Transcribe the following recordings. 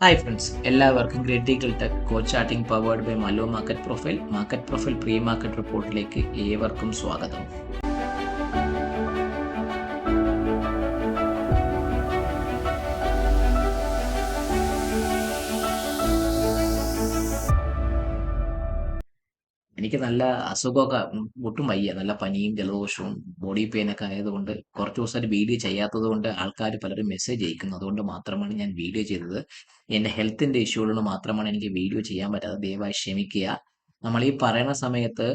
Hi friends, എല്ലാവർക്കും critical tech coach charting powered by Mallo market profile pre market റിപ്പോർട്ടിലേക്ക് ഏവർക്കും സ്വാഗതം. എനിക്ക് നല്ല അസുഖമൊക്കെ ഒട്ടും വയ്യ. നല്ല പനിയും ജലദോഷവും ബോഡി പെയിനൊക്കെ ആയതുകൊണ്ട് കുറച്ച് ദിവസമായിട്ട് വീഡിയോ ചെയ്യാത്തത് കൊണ്ട് ആൾക്കാർ പലരും മെസ്സേജ് അയക്കുന്നു. അതുകൊണ്ട് മാത്രമാണ് ഞാൻ വീഡിയോ ചെയ്തത്. എൻ്റെ ഹെൽത്തിൻ്റെ ഇഷ്യൂകൾ മാത്രമാണ് എനിക്ക് വീഡിയോ ചെയ്യാൻ പറ്റാതെ. ദയവായി ക്ഷമിക്കുക. നമ്മൾ ഈ പറയുന്ന സമയത്ത്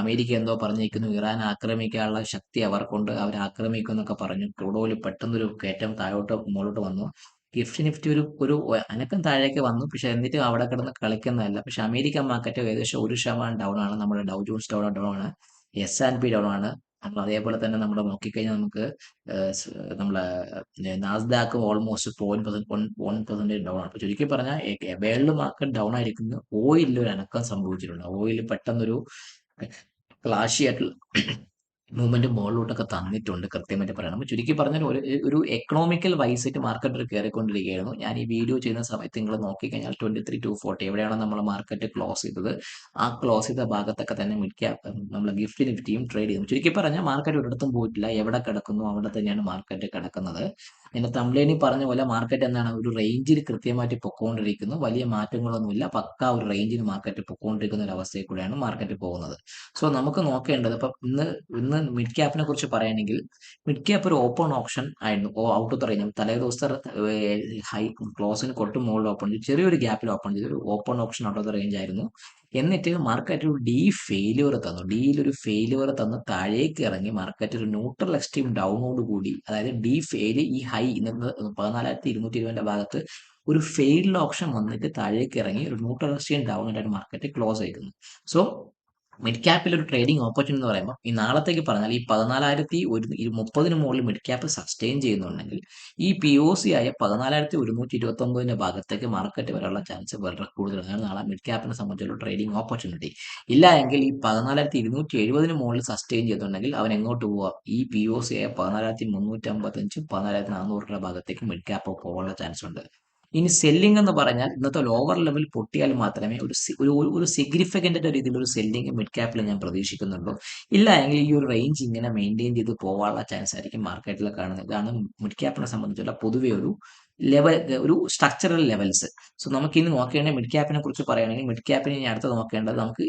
അമേരിക്ക എന്തോ പറഞ്ഞിരിക്കുന്നു, ഇറാൻ ആക്രമിക്കാനുള്ള ശക്തി അവർക്കുണ്ട്, അവർ ആക്രമിക്കും എന്നൊക്കെ പറഞ്ഞു. ക്രൂഡ് ഓയിൽ പെട്ടെന്നൊരു കയറ്റം താഴോട്ട് മുകളിലോട്ട് വന്നു. നിഫ്റ്റി ഒരു അനക്കം താഴേക്ക് വന്നു. പക്ഷെ എന്നിട്ടും അവിടെ കിടന്ന് കളിക്കുന്നതല്ല. പക്ഷെ അമേരിക്കൻ മാർക്കറ്റ് ഏകദേശം 1% ഡൗൺ ആണ്. നമ്മുടെ ഡൗ ജോൺസ് ഡൗൺ ആണ്. S&P ഡൗൺ ആണ്. നമ്മൾ അതേപോലെ തന്നെ നമ്മൾ നോക്കിക്കഴിഞ്ഞാൽ നമുക്ക് നമ്മളെ നാസ്ഡാക്ക് ഓൾമോസ്റ്റ് 1% ഡൗൺ ആണ്. അപ്പൊ ചുരുക്കി പറഞ്ഞാൽ വേൾഡ് മാർക്കറ്റ് ഡൗൺ ആയിരിക്കുന്നു. ഓയിലിൽ ഒരു അനക്കം സംഭവിച്ചിട്ടുണ്ട്. ഓയിൽ പെട്ടെന്നൊരു ക്ലാഷി ആയിട്ടുള്ള മൂവ്മെന്റ് മുകളിലോട്ടൊക്കെ തന്നിട്ടുണ്ട്, കൃത്യമായിട്ട് പറയണം. അപ്പൊ ചുരുക്കി പറഞ്ഞാൽ ഒരു എക്കണോമിക്കൽ വൈസായിട്ട് മാർക്കറ്റ് കയറിക്കൊണ്ടിരിക്കുകയായിരുന്നു. ഞാൻ ഈ വീഡിയോ ചെയ്യുന്ന സമയത്ത് നിങ്ങൾ നോക്കിക്കഴിഞ്ഞാൽ 23,240 എവിടെയാണ് നമ്മൾ മാർക്കറ്റ് ക്ലോസ് ചെയ്തത്, ആ ക്ലോസ് ചെയ്ത ഭാഗത്തൊക്കെ തന്നെ മിഡ് ക്യാപ് നമ്മൾ ഗിഫ്റ്റ് നിഫ്റ്റിയും ട്രേഡ് ചെയ്തു. ചുരുക്കി പറഞ്ഞാൽ മാർക്കറ്റ് ഒരിടത്തും പോയിട്ടില്ല. എവിടെ കിടക്കുന്നു അവിടെ തന്നെയാണ് മാർക്കറ്റ് കിടക്കുന്നത്. എന്റെ തമ്പ്ലൈനിൽ പറഞ്ഞ പോലെ മാർക്കറ്റ് എന്താണ്, ഒരു റേഞ്ചിൽ കൃത്യമായിട്ട് പൊക്കോണ്ടിരിക്കുന്നു. വലിയ മാറ്റങ്ങളൊന്നുമില്ല. പക്കാ ഒരു റേഞ്ചിൽ മാർക്കറ്റ് പൊക്കോണ്ടിരിക്കുന്ന ഒരു അവസ്ഥയിൽ കൂടെയാണ് മാർക്കറ്റ് പോകുന്നത്. സോ നമുക്ക് നോക്കേണ്ടത് ഇപ്പം ഇന്ന് മിഡ് ക്യാപ്പിനെ കുറിച്ച് പറയുകയാണെങ്കിൽ, മിഡ് ക്യാപ്പ് ഒരു ഓപ്പൺ ഓപ്ഷൻ ആയിരുന്നു. ഔട്ട് ഓഫ് ദ റേഞ്ച് തലേ ദിവസത്തെ ഹൈ ക്ലോസിന് കൊട്ട് മുകളിൽ ഓപ്പൺ ചെയ്തു, ചെറിയൊരു ഗ്യാപ്പിൽ ഓപ്പൺ ചെയ്തു. ഒരു open option out of the range ആയിരുന്നു. എന്നിട്ട് മാർക്കറ്റ് ഒരു ഡി ഫെയിലിയർ തന്നു. ഡിയിൽ ഒരു ഫെയിലിയർ തന്ന് താഴേക്ക് ഇറങ്ങി മാർക്കറ്റ് ഒരു ന്യൂട്രൽ എക്സ്ട്രീം ഡൗണോട് കൂടി, അതായത് ഡി ഫെയിൽ, ഈ ഹൈ ഇന്നത്തെ 14,220 ഭാഗത്ത് ഒരു ഫെയിൽഡ് ഓപ്ഷൻ വന്നിട്ട് താഴേക്ക് ഇറങ്ങി ഒരു ന്യൂട്രൽ എക്സ്ട്രീം ഡൗൺ ആയിട്ട് മാർക്കറ്റ് ക്ലോസ് ആയിരുന്നു. സോ മിഡ് ക്യാപ്പിൽ ഒരു ട്രേഡിംഗ് ഓപ്പർച്യൂണിറ്റി എന്ന് പറയുമ്പോൾ ഈ നാളത്തേക്ക് പറഞ്ഞാൽ ഈ 14,130 മുകളിൽ മിഡ് ക്യാപ്പ് സസ്റ്റെയിൻ ചെയ്യുന്നുണ്ടെങ്കിൽ ഈ POC ആയ 14,129 ഭാഗത്തേക്ക് മാർക്കറ്റ് വരാനുള്ള ചാൻസ് വളരെ കൂടുതലാണ്. അതാണ് നാളെ മിഡ് ക്യാപ്പിനെ സംബന്ധിച്ചുള്ള ട്രേഡിംഗ് ഓപ്പർച്യൂണിറ്റി. ഇല്ല എങ്കിൽ ഈ 14,270 മുകളിൽ സസ്റ്റെയിൻ ചെയ്തിട്ടുണ്ടെങ്കിൽ അവൻ എങ്ങോട്ട് പോവാം, ഈ POC ആയ 14,355 14,400 ഭാഗത്തേക്ക് മിഡ് ക്യാപ്പ് പോകാനുള്ള ചാൻസ് ഉണ്ട്. ഇനി സെല്ലിംഗ് എന്ന് പറഞ്ഞാൽ ഇന്നത്തെ ലോവർ ലെവൽ പൊട്ടിയാൽ മാത്രമേ ഒരു സിഗ്നിഫിക്കന്റ് രീതിയിലുള്ള ഒരു സെല്ലിംഗ് മിഡ് ക്യാപ്പിൽ ഞാൻ പ്രതീക്ഷിക്കുന്നുള്ളൂ. ഇല്ല എങ്കിൽ ഈ ഒരു റേഞ്ച് ഇങ്ങനെ മെയിൻറ്റെയിൻ ചെയ്ത് പോകാനുള്ള ചാൻസ് ആയിരിക്കും മാർക്കറ്റിൽ കാണുന്നത്. ഇതാണ് മിഡ് ക്യാപ്പിനെ സംബന്ധിച്ചുള്ള പൊതുവെ ഒരു ലെവൽ, ഒരു സ്ട്രക്ചറൽ ലെവൽസ്. സോ നമുക്ക് ഇനി നോക്കുകയാണെങ്കിൽ മിഡ് ക്യാപ്പിനെ കുറിച്ച് പറയുകയാണെങ്കിൽ, മിഡ് ക്യാപ്പിന് ഇനി അടുത്ത് നോക്കേണ്ടത് നമുക്ക്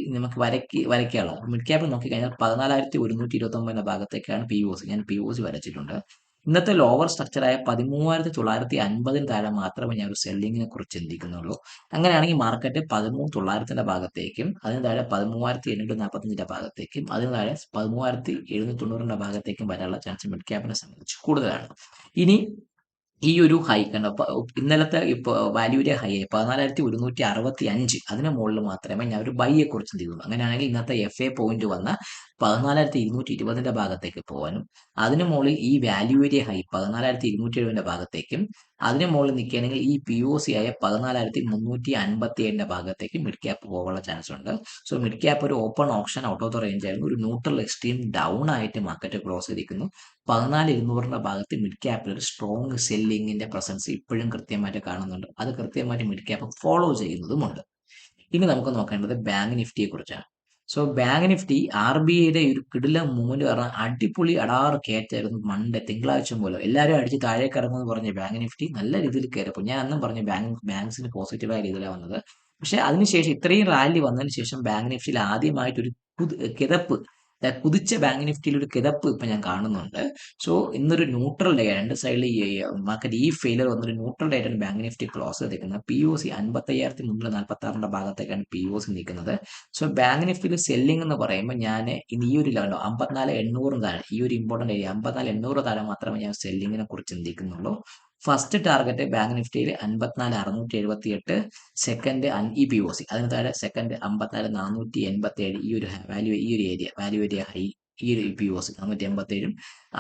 വരയ്ക്കാനുള്ളത്. മിഡ് ക്യാപ്പിൽ നോക്കിക്കഴിഞ്ഞാൽ 14,129 ഭാഗത്തേക്കാണ് POC. ഞാൻ POC വരച്ചിട്ടുണ്ട്. ഇന്നത്തെ ലോവർ സ്ട്രക്ചറായ 13,950 താഴെ മാത്രമേ ഞാൻ ഒരു സെല്ലിങ്ങിനെ കുറിച്ച് ചിന്തിക്കുന്നുള്ളൂ. അങ്ങനെയാണെങ്കിൽ മാർക്കറ്റ് 13,900 ഭാഗത്തേക്കും അതിന് താഴെ 13,845 ഭാഗത്തേക്കും അതിന് താഴെ 13,790 ഭാഗത്തേക്കും വരാനുള്ള ചാൻസ് മിഡ് ക്യാപ്പിനെ സംബന്ധിച്ച് കൂടുതലാണ്. ഇനി ഈ ഒരു ഹൈ കണ്ടോ, ഇന്നലത്തെ ഇപ്പൊ വാല്യൂരിയ ഹൈ 14,165, അതിന് മുകളിൽ മാത്രമേ ഞാൻ ഒരു ബൈയെ കുറിച്ച് ചിന്തിക്കുള്ളൂ. അങ്ങനെയാണെങ്കിൽ ഇന്നത്തെ FA പോയിന്റ് വന്ന 14,220 ഭാഗത്തേക്ക് പോകാനും, അതിന് മുകളിൽ ഈ വാല്യൂരിയ ഹൈ 14,270 ഭാഗത്തേക്കും, അതിന് മുകളിൽ നിൽക്കുകയാണെങ്കിൽ ഈ POC ആയ 14,357 ഭാഗത്തേക്ക് മിഡ് ക്യാപ്പ് പോകാനുള്ള ചാൻസ് ഉണ്ട്. സോ മിഡ് ക്യാപ്പ് ഒരു open option out of the range ആയിരുന്നു. ഒരു ന്യൂട്രൽ എക്സ്ട്രീം ഡൗൺ ആയിട്ട് മാർക്കറ്റ് ക്ലോസ് ചെയ്തിരിക്കുന്നു. 14,200 ഭാഗത്ത് മിഡ് ക്യാപ്പിൽ ഒരു സ്ട്രോങ് സെല്ലിങ്ങിന്റെ പ്രസൻസ് ഇപ്പോഴും കൃത്യമായിട്ട് കാണുന്നുണ്ട്. അത് കൃത്യമായിട്ട് മിഡ് ക്യാപ്പ് ഫോളോ ചെയ്യുന്നതുമുണ്ട്. ഇനി നമുക്ക് നോക്കേണ്ടത് ബാങ്ക് നിഫ്റ്റിയെ കുറിച്ചാണ്. സോ ബാങ്ക് നിഫ്റ്റി RBIയുടെ ഒരു കിടിലൻ മൂവ്മെന്റ് കാരണം അടിപൊളി അടാറ് കയറ്റായിരുന്നു. തിങ്കളാഴ്ച പോലെ എല്ലാവരും അടിച്ച് താഴേക്ക് ഇറങ്ങുമെന്ന് പറഞ്ഞ ബാങ്ക് നിഫ്റ്റി നല്ല രീതിയിൽ കയറിയപ്പോൾ ഞാൻ അന്നും പറഞ്ഞു ബാങ്ക്സിന് പോസിറ്റീവായ രീതിയിലാണ് വന്നത്. പക്ഷെ അതിനുശേഷം ഇത്രയും റാലി വന്നതിന് ശേഷം ബാങ്ക് നിഫ്റ്റിയിൽ ആദ്യമായിട്ടൊരു കിതപ്പ്, കുതിച്ച ബാങ്ക് നിഫ്റ്റിയിൽ ഒരു കിതപ്പ് ഇപ്പൊ ഞാൻ കാണുന്നുണ്ട്. സോ ഇന്നൊരു ന്യൂട്രൽ ഡേ, രണ്ട് സൈഡിൽ ഈ മാർക്കറ്റ് ഈ ഫെയിലർ വന്നൊരു ന്യൂട്രൽ ഡേ ആയിട്ടാണ് ബാങ്ക് നിഫ്റ്റി ക്ലോസ് ചെയ്തിരിക്കുന്നത്. POC 55,346 ഭാഗത്തേക്കാണ് POC നിൽക്കുന്നത്. സോ ബാങ്ക് നിഫ്റ്റിയിൽ സെല്ലിംഗ് എന്ന് പറയുമ്പോൾ ഞാൻ ഇന്ന് ഈ ഒരു ലെവലോ 54,800 താഴെ, ഈ ഒരു ഇമ്പോർട്ടന്റ് ഏരിയ 54,800 താഴെ മാത്രമേ ഞാൻ സെല്ലിങ്ങിനെ കുറിച്ച് ചിന്തിക്കുന്നുള്ളൂ. ഫസ്റ്റ് ടാർഗറ്റ് ബാങ്ക് നിഫ്റ്റിയിൽ 54,678, സെക്കൻഡ് ഈ POC, അതിന് താഴെ സെക്കൻഡ് 54,487, ഈ ഒരു വാല്യൂ, ഈ ഒരു ഏരിയ വാല്യൂ ഏരിയ ഹൈ, ഈ ഒരു POC 487,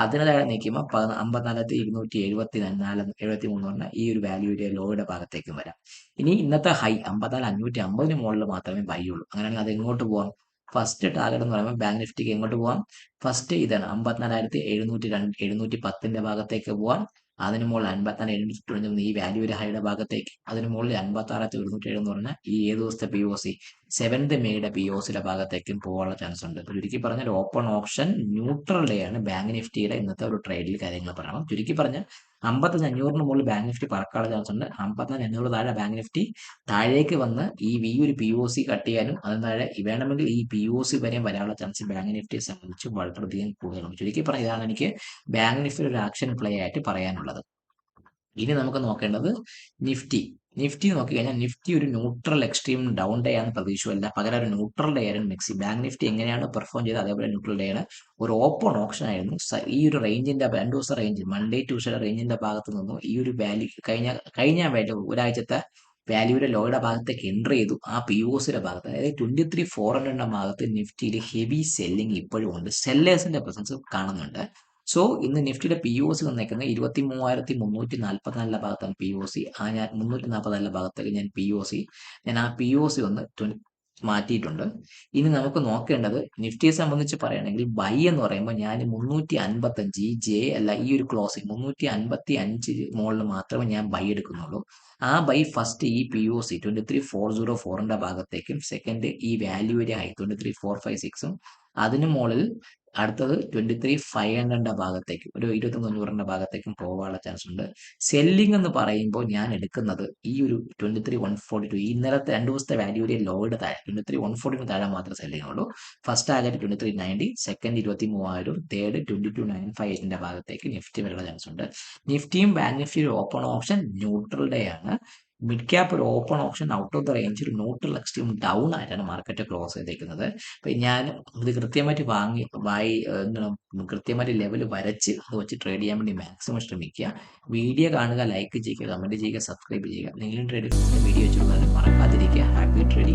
അതിന് താഴെ നിൽക്കുമ്പോൾ 54,274 പറഞ്ഞാൽ ഈ ഒരു വാല്യൂ ഏരിയ ലോയുടെ ഭാഗത്തേക്കും വരാം. ഇനി ഇന്നത്തെ ഹൈ 54,550 മുകളിൽ മാത്രമേ ബൈ ഉള്ളൂ. അങ്ങനെയാണെങ്കിൽ അത് എങ്ങോട്ട് പോകാം? ഫസ്റ്റ് ടാർഗറ്റ് എന്ന് പറയുമ്പോൾ ബാങ്ക് നിഫ്റ്റിക്ക് എങ്ങോട്ട് പോകാം? ഫസ്റ്റ് ഇതാണ് 54,710 ഭാഗത്തേക്ക് പോകാം. അതിന് മുകളിൽ 54,795 ഈ വാല്യൂ ഒരു ഹൈയുടെ ഭാഗത്തേക്ക്, അതിന് മുകളിൽ 56,107 എന്ന് പറഞ്ഞാൽ ഈ ഏത് ദിവസത്തെ പി ഒ സി 7th മെയ്യുടെ പി ഒ സിയുടെ ഭാഗത്തേക്കും പോകാനുള്ള ചാൻസ് ഉണ്ട്. അപ്പോൾ ചുരുക്കി പറഞ്ഞാൽ ഓപ്പൺ ഓപ്ഷൻ ന്യൂട്രൽ ഡേ ആണ് ബാങ്ക് നിഫ്റ്റിയുടെ ഇന്നത്തെ ഒരു ട്രേഡിൽ കാര്യങ്ങൾ പറയണം. ചുരുക്കി പറഞ്ഞാൽ 55,500 മുകളിൽ ബാങ്ക് നിഫ്റ്റി പറക്കാനുള്ള ചാൻസ് ഉണ്ട്. 55,500 താഴെ ബാങ്ക് നിഫ്റ്റി താഴേക്ക് വന്ന് ഈ ഒരു പി ഒ സി കട്ട് ചെയ്യാനും അതിന് താഴെ വേണമെങ്കിൽ ഈ പി ഒ സി വരെയും വരാനുള്ള ചാൻസ് ബാങ്ക് നിഫ്റ്റിയെ സംബന്ധിച്ച് വളരെയധികം കൂടുതലാണ്. ചുരുക്കി പറഞ്ഞാൽ ഇതാണ് എനിക്ക് ബാങ്ക് നിഫ്റ്റി ഒരു ആക്ഷൻ പ്ലേ ആയിട്ട് പറയാനുള്ളത്. ഇനി നമുക്ക് നോക്കേണ്ടത് നിഫ്റ്റി. നിഫ്റ്റി നോക്കിക്കഴിഞ്ഞാൽ നിഫ്റ്റി ഒരു ന്യൂട്രൽ എക്സ്ട്രീം ഡൗൺ ഡേ ആണ് പ്രതീക്ഷയല്ല, പകരം ഒരു ന്യൂട്രൽ ഡേ ആയിരുന്നു മിക്സി. ബാങ്ക് നിഫ്റ്റി എങ്ങനെയാണ് പെർഫോം ചെയ്തത് അതേപോലെ ന്യൂട്രൽ ഡേ ആണ്. ഒരു ഓപ്പൺ ഓപ്ഷൻ ആയിരുന്നു. ഈ ഒരു റേഞ്ചിന്റെ 2 ദിവസം റേഞ്ച് മൺഡേ ട്യൂസ്ഡേ റേഞ്ചിന്റെ ഭാഗത്ത് നിന്നും ഈ ഒരു വാല്യൂ കഴിഞ്ഞ വാല്യൂ ഒരാഴ്ചത്തെ വാല്യൂയുടെ ലോയുടെ ഭാഗത്തേക്ക് എൻ്റർ ചെയ്തു. ആ പി ഒ സിയുടെ ഭാഗത്ത് അതായത് 23,400 ഭാഗത്ത് നിഫ്റ്റിയിൽ ഹെവി സെല്ലിംഗ് ഇപ്പോഴും ഉണ്ട്, സെല്ലേഴ്സിന്റെ പ്രസൻസ് കാണുന്നുണ്ട്. സോ ഇന്ന് നിഫ്റ്റിയുടെ പി ഒ സി വന്നേക്കുന്നത് 23,344 ഭാഗത്താണ് പി ഒ സി. ഞാൻ 344 ഭാഗത്തേക്ക് ഞാൻ ആ പി ഒ സി ഒന്ന് മാറ്റിയിട്ടുണ്ട്. ഇനി നമുക്ക് നോക്കേണ്ടത് നിഫ്റ്റിയെ സംബന്ധിച്ച് പറയുകയാണെങ്കിൽ ബൈ എന്ന് പറയുമ്പോൾ ഞാൻ 355 ഈ ജെ അല്ല ഈ ഒരു ക്ലോസിംഗ് 355 മുകളിൽ മാത്രമേ ഞാൻ ബൈ എടുക്കുന്നുള്ളൂ. ആ ബൈ ഫസ്റ്റ് ഈ പി ഒ സി 23,404 ഭാഗത്തേക്കും സെക്കൻഡ് ഈ വാല്യൂ ഏരിയ ഹൈ 23,456ഉം അതിന് മുകളിൽ അടുത്തത് 23,500 ഭാഗത്തേക്കും ഒരു 21,500 ഭാഗത്തേക്കും പോകാനുള്ള ചാൻസ് ഉണ്ട്. സെല്ലിംഗ് എന്ന് പറയുമ്പോൾ ഞാൻ എടുക്കുന്നത് ഈ ഒരു 23,142 ഈ ഇന്നലത്തെ 2 ദിവസത്തെ വാല്യൂ ഏരിയ ലോയുടെ താഴെ 23,140 താഴെ മാത്രമേ സെല്ലിംഗ് ഉള്ളൂ. ഫസ്റ്റ് ടാർഗറ്റ് 23,90, സെക്കൻഡ് 23,000, തേർഡ് 22,958 ഭാഗത്തേക്ക് നിഫ്റ്റി വരാനുള്ള ചാൻസ് ഉണ്ട്. നിഫ്റ്റിയും ബാങ്ക് നിഫ്റ്റിയും ഓപ്പൺ ഓപ്ഷൻ ന്യൂട്രൽ ഡേ ആണ്. മിഡ് ക്യാപ്പ് ഒരു open option out of the range ഒരു ന്യൂട്രൽ എക്സ്ട്രീം ഡൗൺ ആയിട്ടാണ് മാർക്കറ്റ് ക്ലോസ് ചെയ്തേക്കുന്നത്. അപ്പം ഞാൻ ഇത് കൃത്യമായിട്ട് എന്താണ് കൃത്യമായിട്ട് ലെവൽ വരച്ച് അത് വെച്ച് ട്രേഡ് ചെയ്യാൻ വേണ്ടി മാക്സിമം ശ്രമിക്കുക. വീഡിയോ കാണുക, ലൈക്ക് ചെയ്യുക, കമന്റ് ചെയ്യുക, സബ്സ്ക്രൈബ് ചെയ്യുക. നിങ്ങളും ട്രേഡ് വീഡിയോ വെച്ച് മറക്കാതിരിക്കുക. Happy trade.